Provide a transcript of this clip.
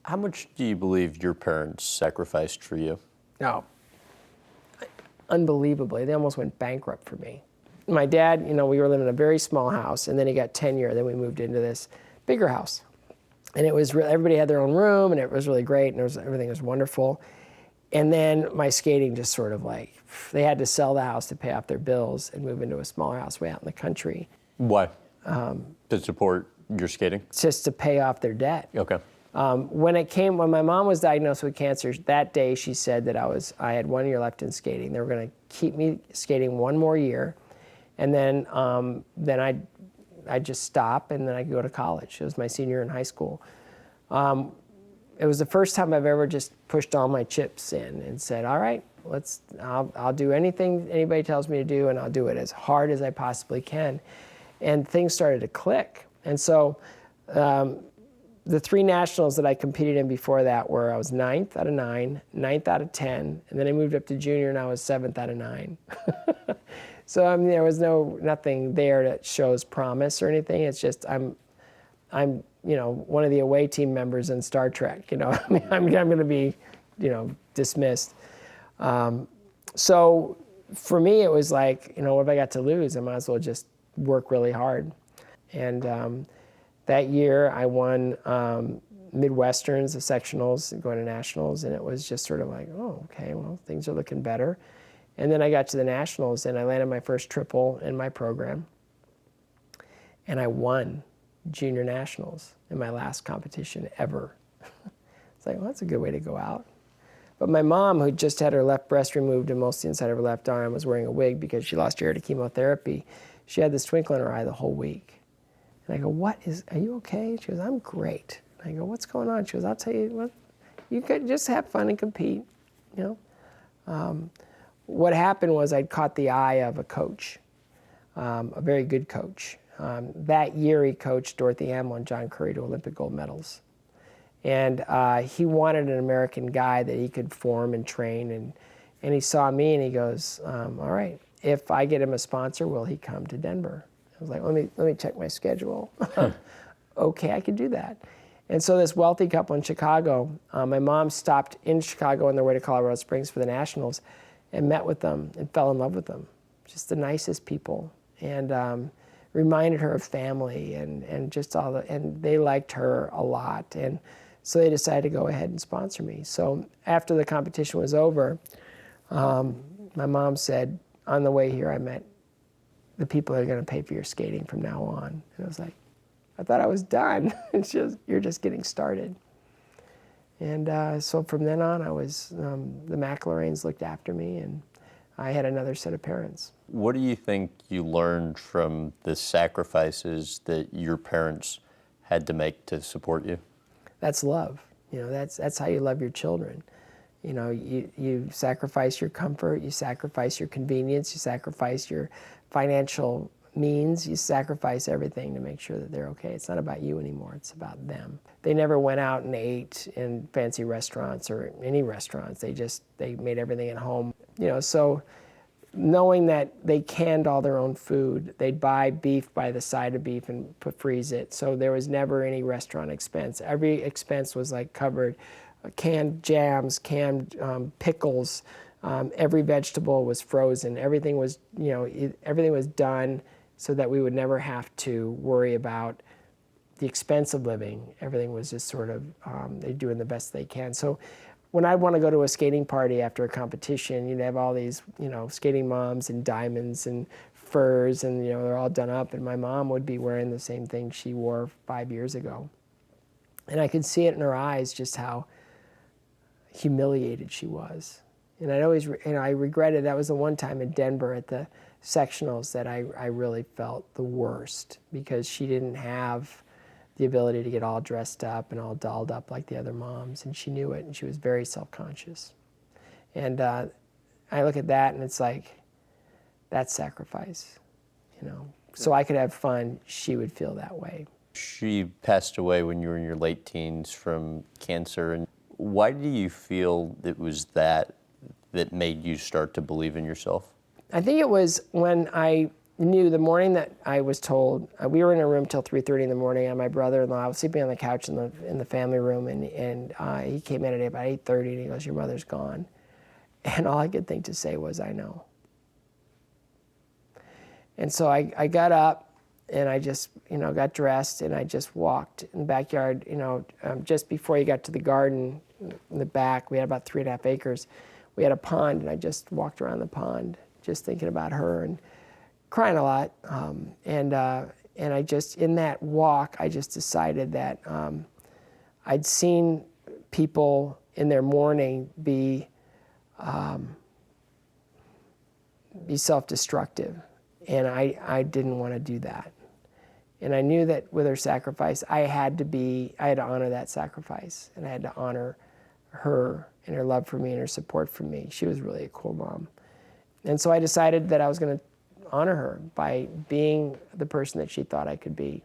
How much do you believe your parents sacrificed for you? No, unbelievably. They almost went bankrupt for me. My dad, we were living in a very small house, and then he got tenure, then we moved into this bigger house. And it was everybody had their own room, and it was really great, and everything was wonderful. And then my skating just sort of they had to sell the house to pay off their bills and move into a smaller house way out in the country. Why? To support your skating? Just to pay off their debt. Okay. When my mom was diagnosed with cancer, that day she said that I had 1 year left in skating. They were going to keep me skating 1 more year, and then I'd just stop, and then I'd go to college. It was my senior year in high school. It was the first time I've ever just pushed all my chips in and said, all right, I'll do anything anybody tells me to do, and I'll do it as hard as I possibly can. And things started to click. And so the 3 nationals that I competed in before that were I was 9th out of 9, 9th out of 10, and then I moved up to junior and I was 7th out of 9. So there was nothing there that shows promise or anything. It's just I'm one of the away team members in Star Trek. I'm going to be dismissed. So for me it was like, what have I got to lose? I might as well just work really hard. And that year I won Midwesterns, the sectionals, going to nationals, and it was just sort of like, oh, okay, well, things are looking better. And then I got to the nationals, and I landed my first triple in my program, and I won junior nationals in my last competition ever. It's like, well, that's a good way to go out. But my mom, who just had her left breast removed and most of the inside of her left arm, was wearing a wig because she lost her hair to chemotherapy. She had this twinkle in her eye the whole week. And I go, are you okay? She goes, I'm great. I go, what's going on? She goes, I'll tell you what, you could just have fun and compete, What happened was I'd caught the eye of a coach, a very good coach. That year he coached Dorothy Hamill and John Curry to Olympic gold medals. And he wanted an American guy that he could form and train. And he saw me and he goes, all right, if I get him a sponsor, will he come to Denver? I was like, let me check my schedule. Okay, I could do that. And so this wealthy couple in Chicago, my mom stopped in Chicago on their way to Colorado Springs for the Nationals and met with them and fell in love with them. Just the nicest people. And reminded her of family and just and they liked her a lot. And so they decided to go ahead and sponsor me. So after the competition was over, my mom said, on the way here, I met the people that are going to pay for your skating from now on. And I was like, I thought I was done. And she goes, you're just getting started. And so from then on, I was, the McElrains looked after me, and I had another set of parents. What do you think you learned from the sacrifices that your parents had to make to support you? That's love. That's how you love your children. You sacrifice your comfort, you sacrifice your convenience, you sacrifice your financial means, you sacrifice everything to make sure that they're okay. It's not about you anymore, it's about them. They never went out and ate in fancy restaurants or any restaurants. They made everything at home. So knowing that they canned all their own food, they'd buy beef by the side of beef and freeze it. So there was never any restaurant expense. Every expense was covered. Canned jams, canned pickles, every vegetable was frozen. Everything was, everything was done so that we would never have to worry about the expense of living. Everything was just sort of, they're doing the best they can. So when I'd want to go to a skating party after a competition, you'd have all these, skating moms in diamonds and furs, and, they're all done up. And my mom would be wearing the same thing she wore 5 years ago. And I could see it in her eyes just how humiliated she was. And I'd always, I regretted, that was the one time in Denver at the sectionals that I really felt the worst, because she didn't have the ability to get all dressed up and all dolled up like the other moms, and she knew it, and she was very self-conscious. And I look at that and it's like, that's sacrifice, So I could have fun, she would feel that way. She passed away when you were in your late teens from cancer. And why do you feel it was that made you start to believe in yourself? I think it was when I knew the morning that I was told, we were in a room till 3:30 in the morning, and my brother-in-law, I was sleeping on the couch in the family room, and he came in at about 8:30, and he goes, "Your mother's gone." And all I could think to say was, "I know." And so I got up, and I just, got dressed, and I just walked in the backyard, just before you got to the garden in the back. We had about 3.5 acres. We had a pond, and I just walked around the pond, just thinking about her and crying a lot. And I just, in that walk, I just decided that I'd seen people in their mourning be self-destructive, and I didn't want to do that. And I knew that with her sacrifice, I had to honor that sacrifice, and I had to honor her and her love for me and her support for me. She was really a cool mom. And so I decided that I was going to honor her by being the person that she thought I could be.